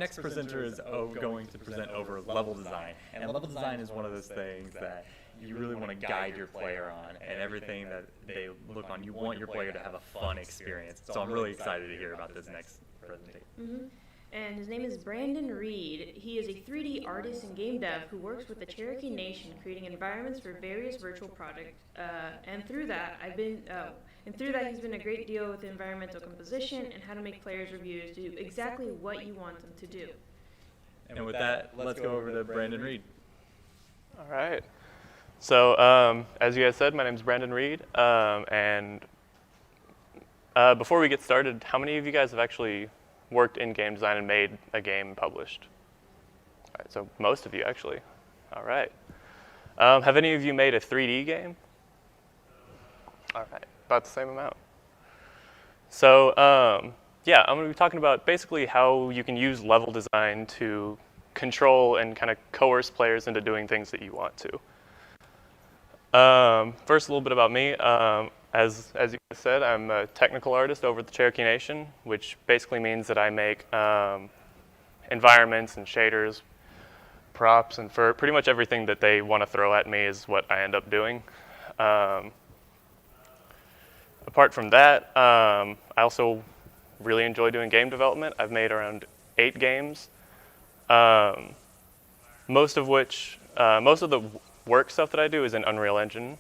next presenter is going to present over level design. And level design is one of those things that you really want to guide your player on, and everything that they look on, you want your player to have a fun experience. So I'm really excited to hear about this next presentation. Mm-hmm. And his name is Brandon Reed. He is a 3D artist and game dev who works with the Cherokee Nation, creating environments for various virtual projects. And through that, he's been a great deal with environmental composition and how to make players' reviews do exactly what you want them to do. And with that, let's go over to Brandon Reed. All right. So, as you guys said, my name is Brandon Reed. Before we get started, how many of you guys have actually worked in game design and made a game published? All right, so most of you, actually. All right. Have any of you made a 3D game? All right, about the same amount. So, yeah, I'm going to be talking about basically how you can use level design to control and kind of coerce players into doing things that you want to. First, a little bit about me. As you guys said, I'm a technical artist over at the Cherokee Nation, which basically means that I make environments and shaders, props, and for pretty much everything that they want to throw at me is what I end up doing. Apart from that, I also really enjoy doing game development. I've made around 8 games, most of the work stuff that I do is in Unreal Engine.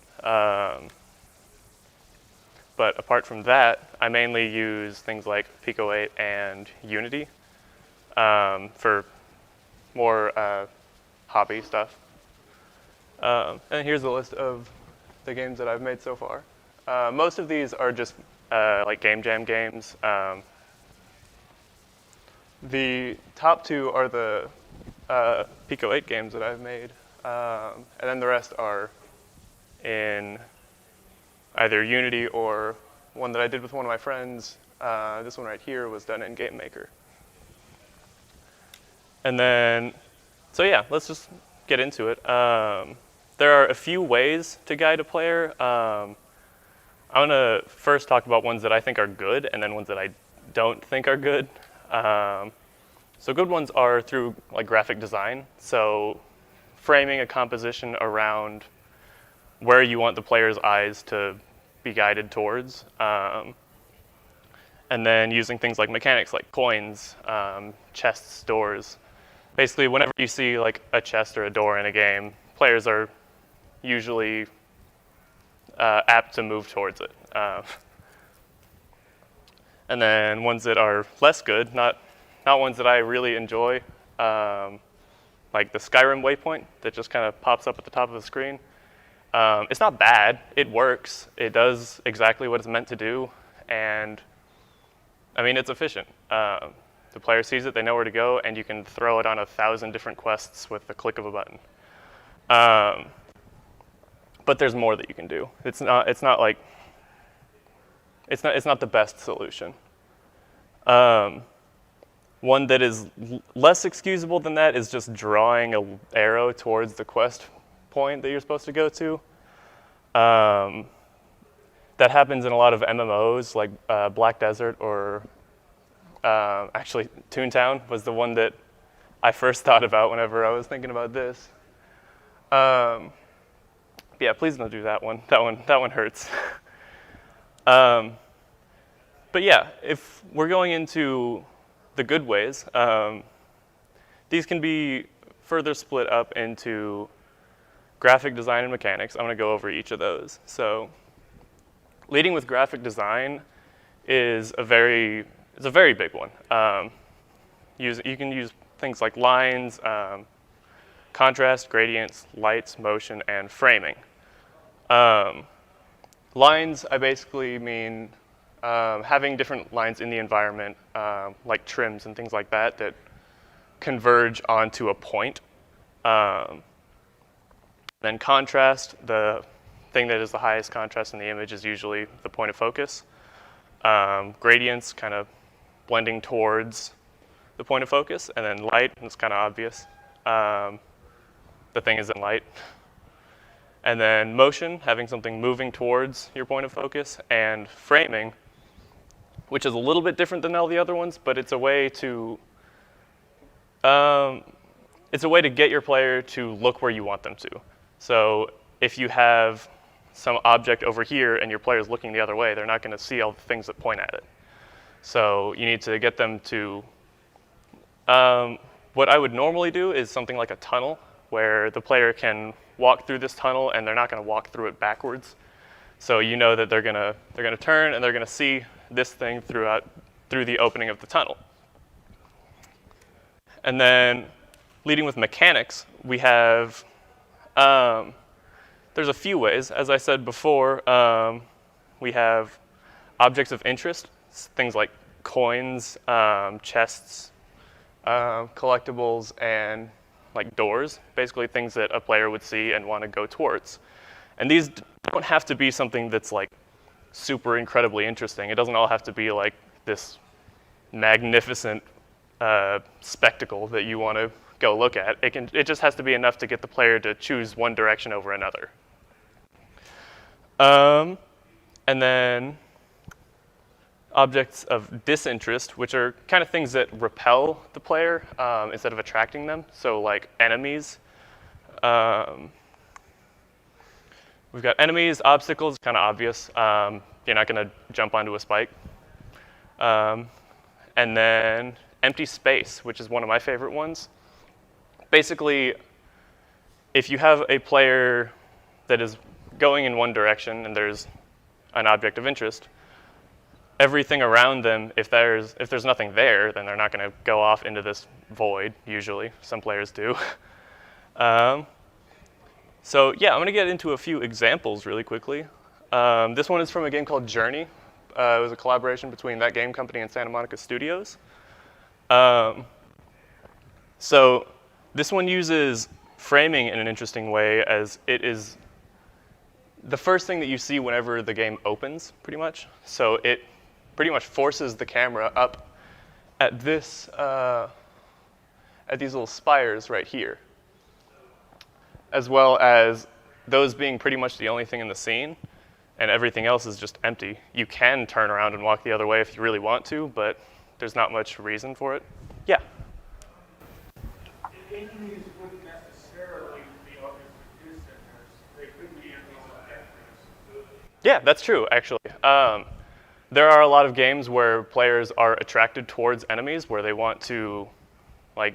But apart from that, I mainly use things like Pico 8 and Unity for more hobby stuff. And here's a list of the games that I've made so far. Most of these are just like game jam games. The top 2 are the Pico 8 games that I've made. And then the rest are in either Unity or one that I did with one of my friends. This one right here was done in Game Maker. And then, so yeah, let's just get into it. There are a few ways to guide a player. I'm going to first talk about ones that I think are good and then ones that I don't think are good. So good ones are through like graphic design. So framing a composition around where you want the player's eyes to be guided towards. And then using things like mechanics like coins, chests, doors. Basically, whenever you see like a chest or a door in a game, players are usually apt to move towards it. And then ones that are less good, not ones that I really enjoy, like the Skyrim waypoint that just kind of pops up at the top of the screen. It's not bad. It works. It does exactly what it's meant to do. And, I mean, it's efficient. The player sees it, they know where to go, and you can throw it on 1,000 different quests with the click of a button. But there's more that you can do. It's not the best solution. One that is less excusable than that is just drawing an arrow towards the quest point that you're supposed to go to. That happens in a lot of MMOs like Black Desert or actually Toontown was the one that I first thought about whenever I was thinking about this. Yeah, please don't do that one. That one hurts. But yeah, if we're going into the good ways, these can be further split up into graphic design and mechanics. I'm going to go over each of those. So leading with graphic design is a very big one. You can use things like lines, contrast, gradients, lights, motion, and framing. Lines, I basically mean having different lines in the environment, like trims and things like that, that converge onto a point. Then contrast, the thing that is the highest contrast in the image is usually the point of focus. Gradients, kind of blending towards the point of focus. And then light, it's kind of obvious. The thing is in light. And then motion, having something moving towards your point of focus. And framing, which is a little bit different than all the other ones, but it's a way to It's a way to get your player to look where you want them to. So if you have some object over here and your player is looking the other way, they're not going to see all the things that point at it. So you need to get them to, what I would normally do is something like a tunnel, where the player can walk through this tunnel and they're not going to walk through it backwards. So you know that they're going to turn and they're going to see this thing through the opening of the tunnel. And then leading with mechanics, we have, there's a few ways. As I said before, we have objects of interest, things like coins, chests, collectibles, and like doors, basically things that a player would see and want to go towards. And these don't have to be something that's like super incredibly interesting. It doesn't all have to be like this magnificent spectacle that you want to go look at. It just has to be enough to get the player to choose one direction over another. And then objects of disinterest, which are kind of things that repel the player instead of attracting them. So like enemies. We've got enemies, obstacles, kind of obvious. You're not going to jump onto a spike. And then empty space, which is one of my favorite ones. Basically, if you have a player that is going in one direction and there's an object of interest, everything around them, if there's nothing there, then they're not going to go off into this void, usually. Some players do. So yeah, I'm going to get into a few examples really quickly. This one is from a game called Journey. It was a collaboration between that game company and Santa Monica Studios. So this one uses framing in an interesting way, as it is the first thing that you see whenever the game opens, pretty much. So it pretty much forces the camera up at this, at these little spires right here, as well as those being pretty much the only thing in the scene, and everything else is just empty. You can turn around and walk the other way if you really want to, but there's not much reason for it. Yeah? Enemies wouldn't necessarily be objects of disinterest. They could be enemies of interest. Yeah, that's true, actually. There are a lot of games where players are attracted towards enemies, where they want to like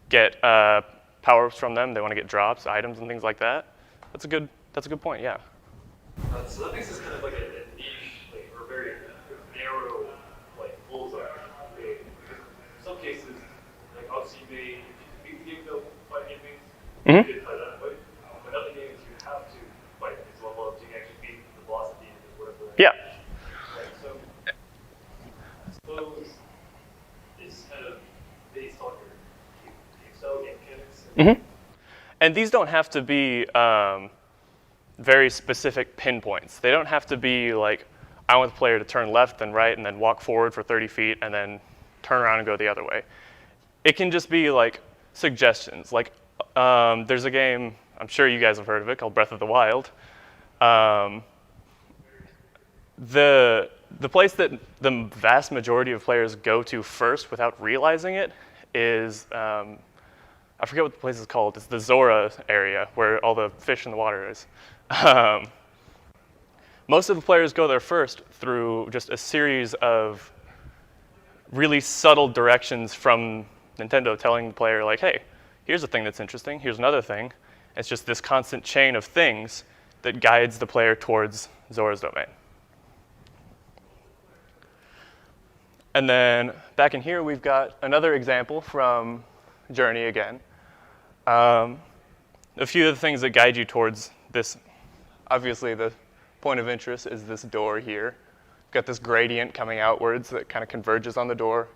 get power-ups from them. They want to get drops, items, and things like that. That's a good point, yeah. So that makes this kind of like a niche, like, or very narrow, like bullseye. In some cases, like obviously you may beat the game to fight enemies. You can play that way. But other games you have to fight these level ups. You can actually beat the boss at the end or whatever. Yeah. Right, so I suppose it's kind of based on your style game mechanics. And these don't have to be very specific pinpoints. They don't have to be like, I want the player to turn left and right and then walk forward for 30 feet and then turn around and go the other way. It can just be like suggestions. Like there's a game, I'm sure you guys have heard of it, called Breath of the Wild. The place that the vast majority of players go to first without realizing it is, I forget what the place is called. It's the Zora area where all the fish in the water is. Most of the players go there first through just a series of really subtle directions from Nintendo telling the player, like, hey, here's a thing that's interesting, here's another thing. It's just this constant chain of things that guides the player towards Zora's domain. And then back in here, we've got another example from Journey again. A few of the things that guide you towards this, obviously the point of interest is this door here. You've got this gradient coming outwards that kind of converges on the door.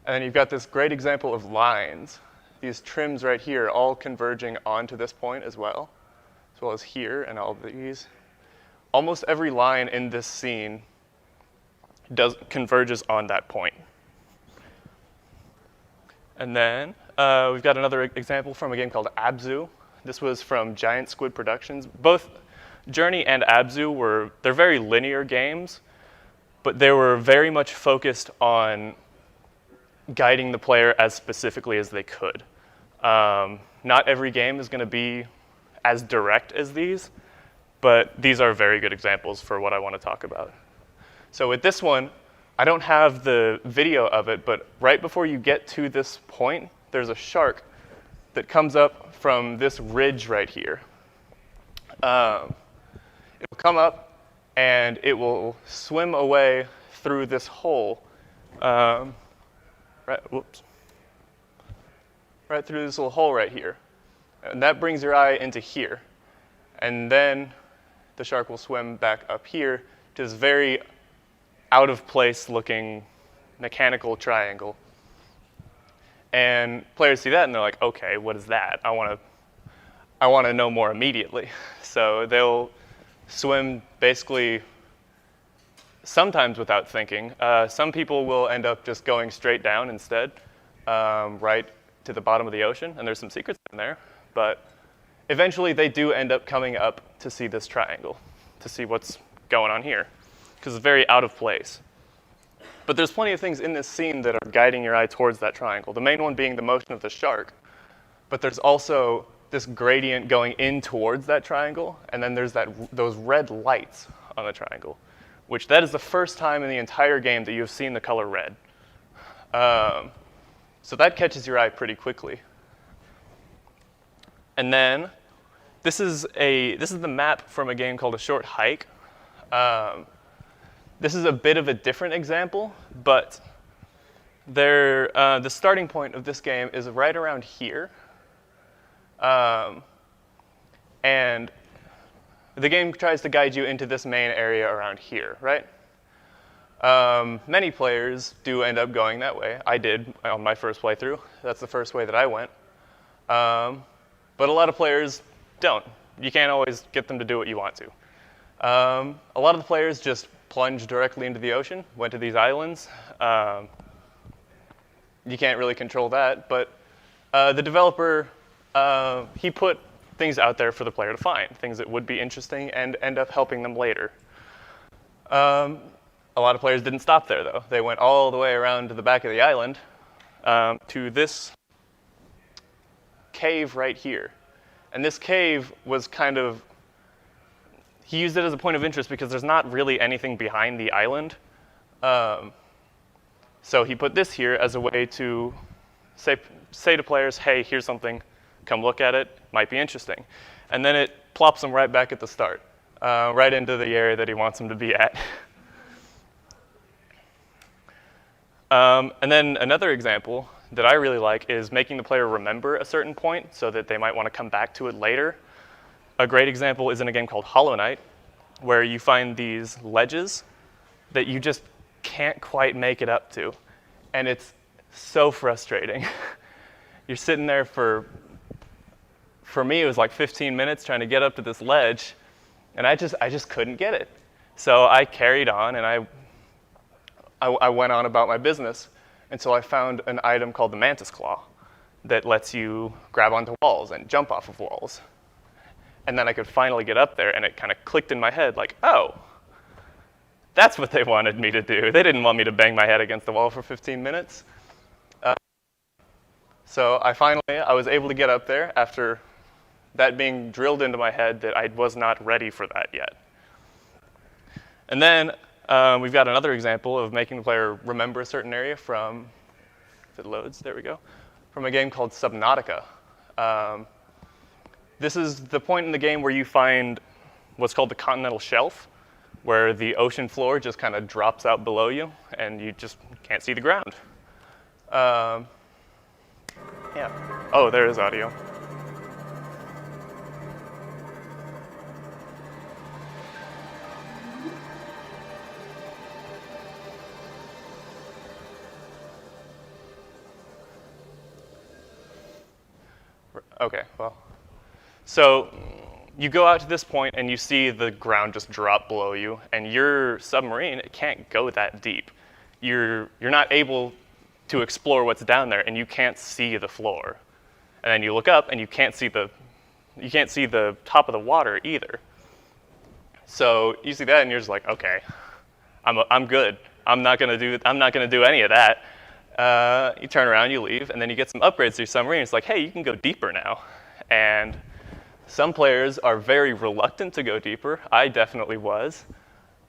And then you've got this great example of lines, these trims right here all converging onto this point as well as here and all of these. Almost every line in this scene converges on that point. And then we've got another example from a game called Abzu. This was from Giant Squid Productions. Both Journey and Abzu they're very linear games, but they were very much focused on guiding the player as specifically as they could. Not every game is going to be as direct as these, but these are very good examples for what I want to talk about. So with this one, I don't have the video of it, but right before you get to this point, there's a shark that comes up from this ridge right here. It will come up, and it will swim away through this hole, right through this little hole right here. And that brings your eye into here. And then the shark will swim back up here to this very out-of-place looking mechanical triangle. And players see that and they're like, okay, what is that? I want to know more immediately. So they'll swim basically sometimes without thinking. Some people will end up just going straight down instead, right to the bottom of the ocean, and there's some secrets in there. But eventually they do end up coming up to see this triangle, to see what's going on here, because it's very out of place. But there's plenty of things in this scene that are guiding your eye towards that triangle, the main one being the motion of the shark. But there's also this gradient going in towards that triangle, and then there's those red lights on the triangle, which that is the first time in the entire game that you've seen the color red. So that catches your eye pretty quickly. And then this is the map from a game called A Short Hike. This is a bit of a different example, but the starting point of this game is right around here. And the game tries to guide you into this main area around here, right? Many players do end up going that way. I did on my first playthrough. That's the first way that I went. But a lot of players don't. You can't always get them to do what you want to. A lot of the players just plunged directly into the ocean, went to these islands. You can't really control that, but the developer, he put things out there for the player to find, things that would be interesting and end up helping them later. A lot of players didn't stop there, though. They went all the way around to the back of the island to this cave right here. And this cave was kind of, he used it as a point of interest because there's not really anything behind the island. So he put this here as a way to say to players, hey, here's something, come look at it, might be interesting. And then it plops them right back at the start, right into the area that he wants them to be at. And then another example that I really like is making the player remember a certain point so that they might want to come back to it later. A great example is in a game called Hollow Knight, where you find these ledges that you just can't quite make it up to. And it's so frustrating. You're sitting there for me, it was like 15 minutes trying to get up to this ledge, and I just couldn't get it. So I carried on, and I went on about my business until I found an item called the Mantis Claw that lets you grab onto walls and jump off of walls. And then I could finally get up there, and it kind of clicked in my head like, oh, that's what they wanted me to do. They didn't want me to bang my head against the wall for 15 minutes. So I was able to get up there after that being drilled into my head that I was not ready for that yet. And then we've got another example of making the player remember a certain area from, if it loads, there we go, from a game called Subnautica. This is the point in the game where you find what's called the continental shelf, where the ocean floor just kind of drops out below you, and you just can't see the ground. Yeah. Oh, there is audio. Okay, well, so you go out to this point and you see the ground just drop below you, and your submarine, it can't go that deep. You're not able to explore what's down there, and you can't see the floor. And then you look up and you can't see the top of the water either. So you see that and you're just like, okay, I'm good. I'm not gonna do any of that. You turn around, you leave, and then you get some upgrades to your submarine. It's like, hey, you can go deeper now. And some players are very reluctant to go deeper. I definitely was.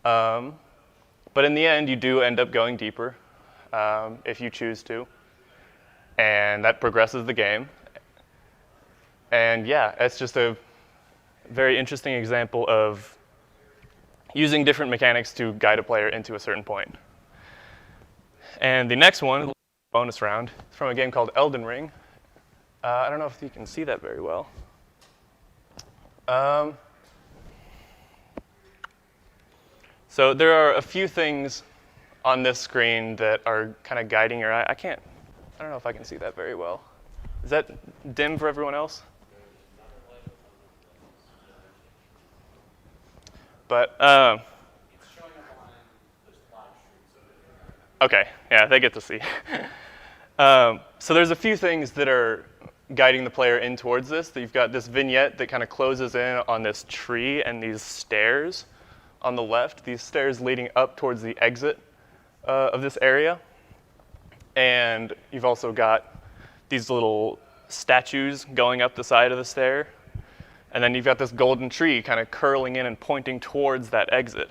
But in the end, you do end up going deeper if you choose to. And that progresses the game. And yeah, it's just a very interesting example of using different mechanics to guide a player into a certain point. And the next one, bonus round, is from a game called Elden Ring. I don't know if you can see that very well. So there are a few things on this screen that are kind of guiding your eye. I don't know if I can see that very well. Is that dim for everyone else? But, okay, yeah, they get to see. So there's a few things that are guiding the player in towards this. That you've got this vignette that kind of closes in on this tree and these stairs on the left, these stairs leading up towards the exit of this area. And you've also got these little statues going up the side of the stair. And then you've got this golden tree kind of curling in and pointing towards that exit.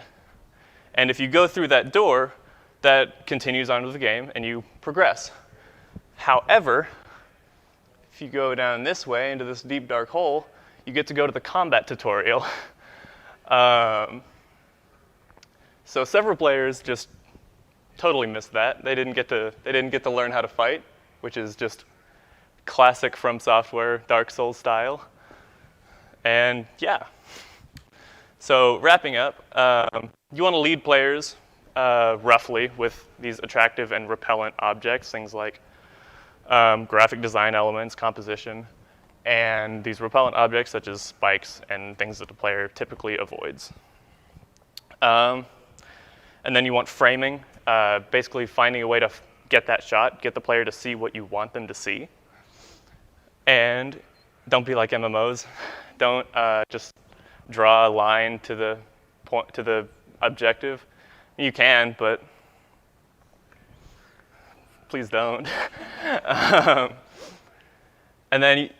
And if you go through that door, that continues on with the game and you progress. However, if you go down this way into this deep dark hole, you get to go to the combat tutorial. So several players just totally missed that. They didn't get to learn how to fight, which is just classic From Software Dark Souls style. And yeah. So wrapping up, you want to lead players roughly with these attractive and repellent objects, things like graphic design elements, composition, and these repellent objects such as spikes and things that the player typically avoids. And then you want framing, basically finding a way to get that shot, get the player to see what you want them to see. And don't be like MMOs. Don't just draw a line to the point, to the objective. You can, but please don't. And then,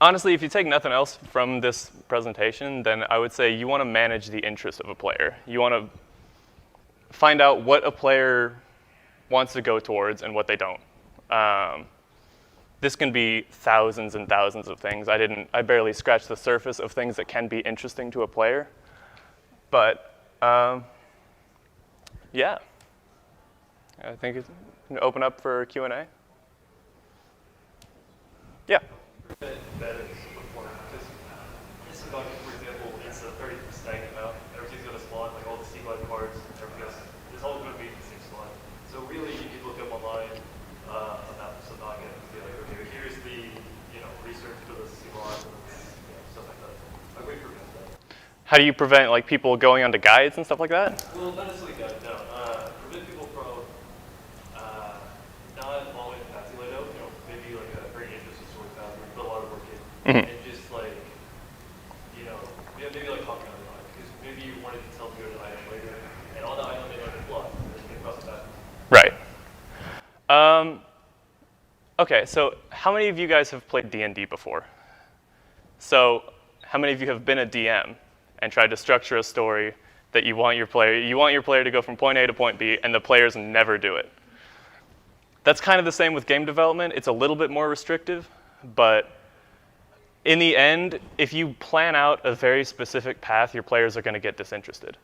honestly, if you take nothing else from this presentation, then I would say you want to manage the interest of a player. You want to find out what a player wants to go towards and what they don't. This can be thousands and thousands of things. I barely scratched the surface of things that can be interesting to a player. But yeah, I think it's going to open up for Q&A. Yeah. That is important because this is about, for example, it's a 30% amount. Everything's going to spawn, like all the C-line cards, everything else. It's all going to be the same slot. So really, you can look up online about some docket and be like, okay, here's the research for the C-line and stuff like that. How do we prevent that? How do you prevent like people going onto guides and stuff like that? Well, not necessarily guides, no. Prevent people from not following the paths you laid out. Maybe like a very interesting story path where you put a lot of work in, and just like, maybe like hopping on the line because maybe you wanted to tell me an item later, and on the item they learned a block, and then you can cross it back. Right. Okay, so how many of you guys have played D&D before? So how many of you have been a DM and tried to structure a story that you want your player to go from point A to point B, and the players never do it? That's kind of the same with game development. It's a little bit more restrictive, but in the end, if you plan out a very specific path, your players are going to get disinterested.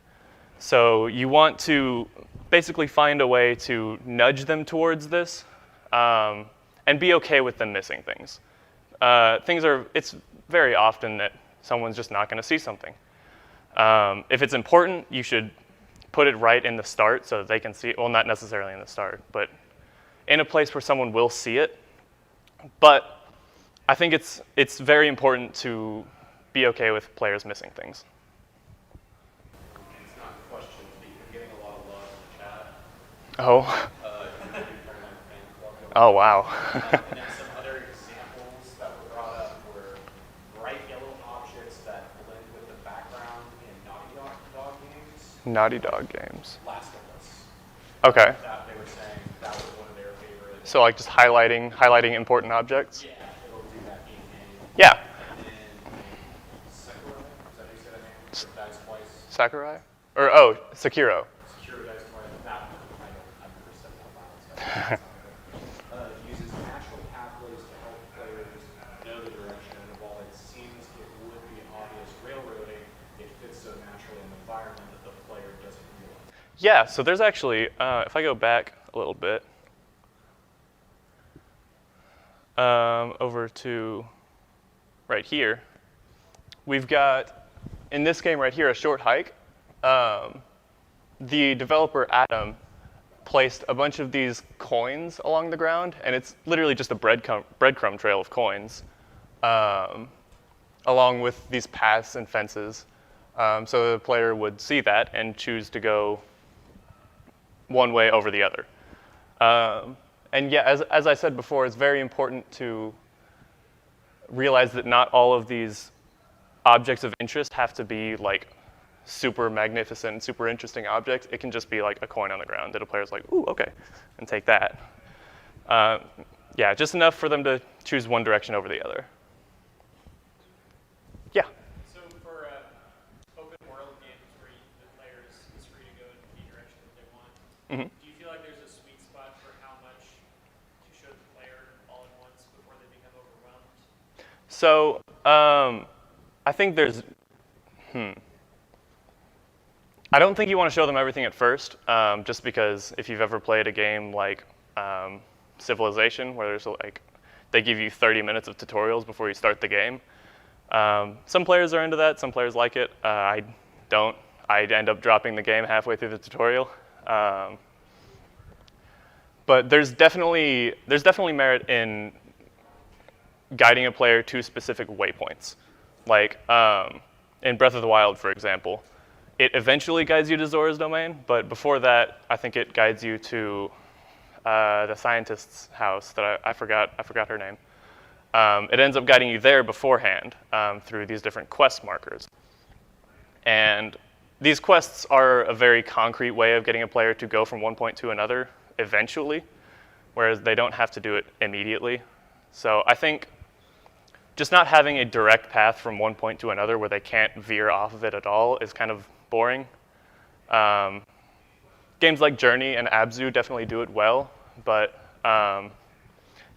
So you want to basically find a way to nudge them towards this and be okay with them missing things. It's very often that someone's just not going to see something. If it's important, you should put it right in the start so that they can see it. Well, not necessarily in the start, but in a place where someone will see it. But I think it's very important to be okay with players missing things. It's not questions, but you're getting a lot of love in the chat. Oh. Oh, wow. And then some other examples that were brought up were bright yellow objects that blend with the background in Naughty Dog games. Naughty Dog games. Last of Us. Okay. That they were saying that was one of their favorite So like just highlighting important objects. Yeah, it'll do that in game. Yeah. And then Sakurai, is that how you say that name? Or dies twice. Sakurai? Or oh, Sekiro. Secure dies twice. That one. I've never said that loud. Uses natural pathways to help players know the direction. While it seems it would be obvious railroading, it fits so naturally in the environment that the player doesn't realize. Yeah, so there's actually, if I go back a little bit, over to right here, we've got, in this game right here, a short hike. The developer, Adam, placed a bunch of these coins along the ground, and it's literally just a breadcrumb trail of coins, along with these paths and fences. So the player would see that and choose to go one way over the other. And yeah, as I said before, it's very important to realize that not all of these objects of interest have to be like super magnificent, super interesting objects. It can just be like a coin on the ground that a player's like, ooh, okay, and take that. Yeah, just enough for them to choose one direction over the other. Yeah. So for open world games where the player is free to go in any direction that they want, Mm-hmm. do you feel like there's a sweet spot for how much to show the player all at once before they become overwhelmed? So I think there's, I don't think you want to show them everything at first, just because if you've ever played a game like Civilization, where there's like, they give you 30 minutes of tutorials before you start the game. Some players are into that, some players like it. I don't. I end up dropping the game halfway through the tutorial. But there's definitely merit in guiding a player to specific waypoints. Like in Breath of the Wild, for example, it eventually guides you to Zora's Domain, but before that, I think it guides you to the scientist's house that I forgot her name. It ends up guiding you there beforehand through these different quest markers. And these quests are a very concrete way of getting a player to go from one point to another eventually, whereas they don't have to do it immediately. So I think just not having a direct path from one point to another where they can't veer off of it at all is kind of boring. Games like Journey and Abzu definitely do it well, but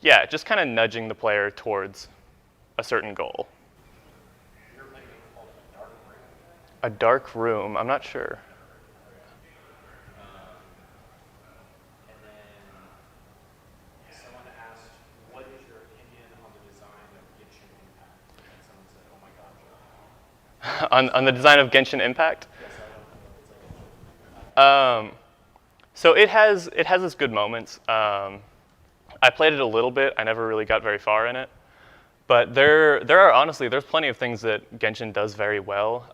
yeah, just kind of nudging the player towards a certain goal. You're playing it called a dark room. A dark room, I'm not sure. And then someone asked, what is your opinion on the design of Genshin Impact? And someone said, oh my god, Joe. On the design of Genshin Impact? Yes, I don't know. So it has its good moments. I played it a little bit. I never really got very far in it. But there are honestly, there's plenty of things that Genshin does very well.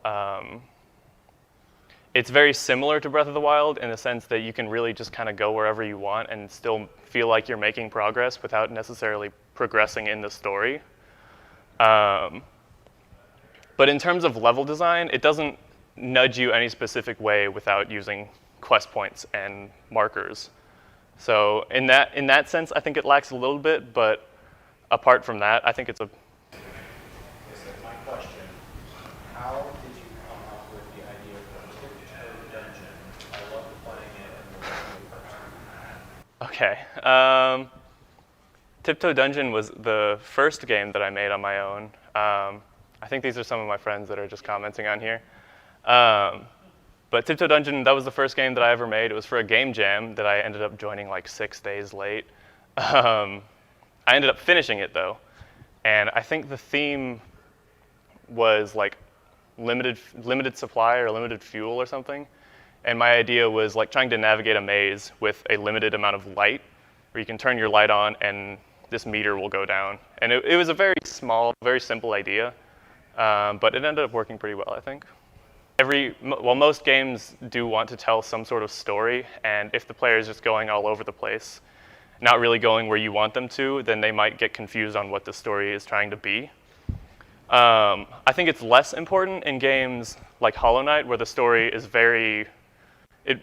It's very similar to Breath of the Wild in the sense that you can really just kind of go wherever you want and still feel like you're making progress without necessarily progressing in the story. But in terms of level design, it doesn't nudge you any specific way without using quest points and markers. So in that sense, I think it lacks a little bit, but apart from that, I think it's a... This is my question. How did you come up with the idea for Tiptoe Dungeon? I love playing it and the Okay. Tiptoe Dungeon was the first game that I made on my own. I think these are some of my friends that are just commenting on here. But Tiptoe Dungeon, that was the first game that I ever made. It was for a game jam that I ended up joining like 6 days late. I ended up finishing it though. And I think the theme was like limited supply or limited fuel or something. And my idea was like trying to navigate a maze with a limited amount of light, where you can turn your light on and this meter will go down. And it was a very small, very simple idea, but it ended up working pretty well, I think. Most games do want to tell some sort of story, and if the player is just going all over the place, not really going where you want them to, then they might get confused on what the story is trying to be. I think it's less important in games like Hollow Knight, where the story is it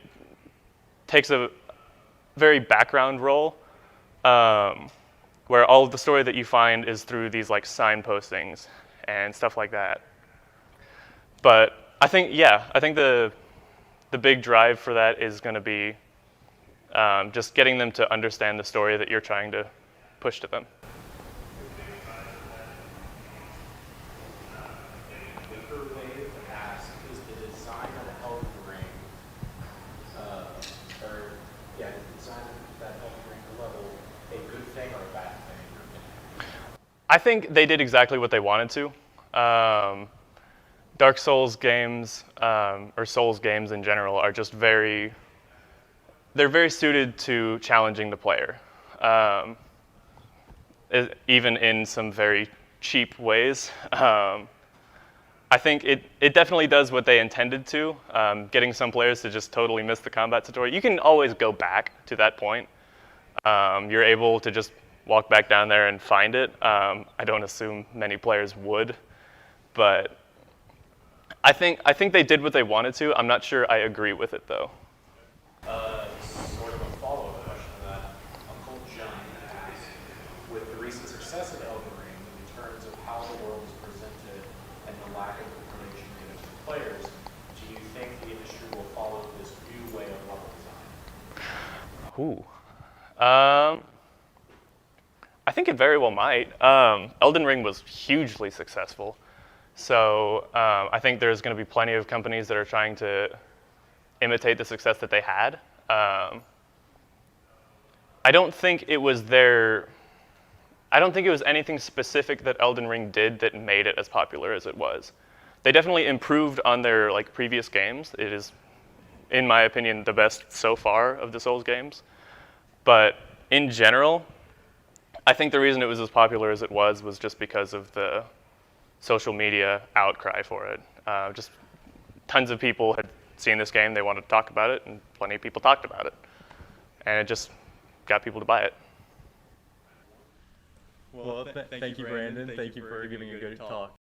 takes a very background role. where all of the story that you find is through these like sign postings and stuff like that. But I think the big drive for that is going to be just getting them to understand the story that you're trying to push to them. Victor Wave asked, is the design of Elden Ring, the design of that Elden Ring level a good thing or a bad thing? I think they did exactly what they wanted to. Dark Souls games, or Souls games in general, are just they're very suited to challenging the player, even in some very cheap ways. I think it definitely does what they intended to, getting some players to just totally miss the combat tutorial. You can always go back to that point. You're able to just walk back down there and find it. I don't assume many players would, but I think they did what they wanted to. I'm not sure I agree with it though. Sort of a follow-up question to that. Uncle John asked, with the recent success of Elden Ring in terms of how the world is presented and the lack of information given to players, do you think the industry will follow this new way of level design? I think it very well might. Elden Ring was hugely successful. So I think there's going to be plenty of companies that are trying to imitate the success that they had. I don't think it was anything specific that Elden Ring did that made it as popular as it was. They definitely improved on their like previous games. It is, in my opinion, the best so far of the Souls games. But in general, I think the reason it was as popular as it was just because of the social media outcry for it. Just tons of people had seen this game, they wanted to talk about it, and plenty of people talked about it. And it just got people to buy it. Well, thank you, Brandon. Thank you for giving a good talk.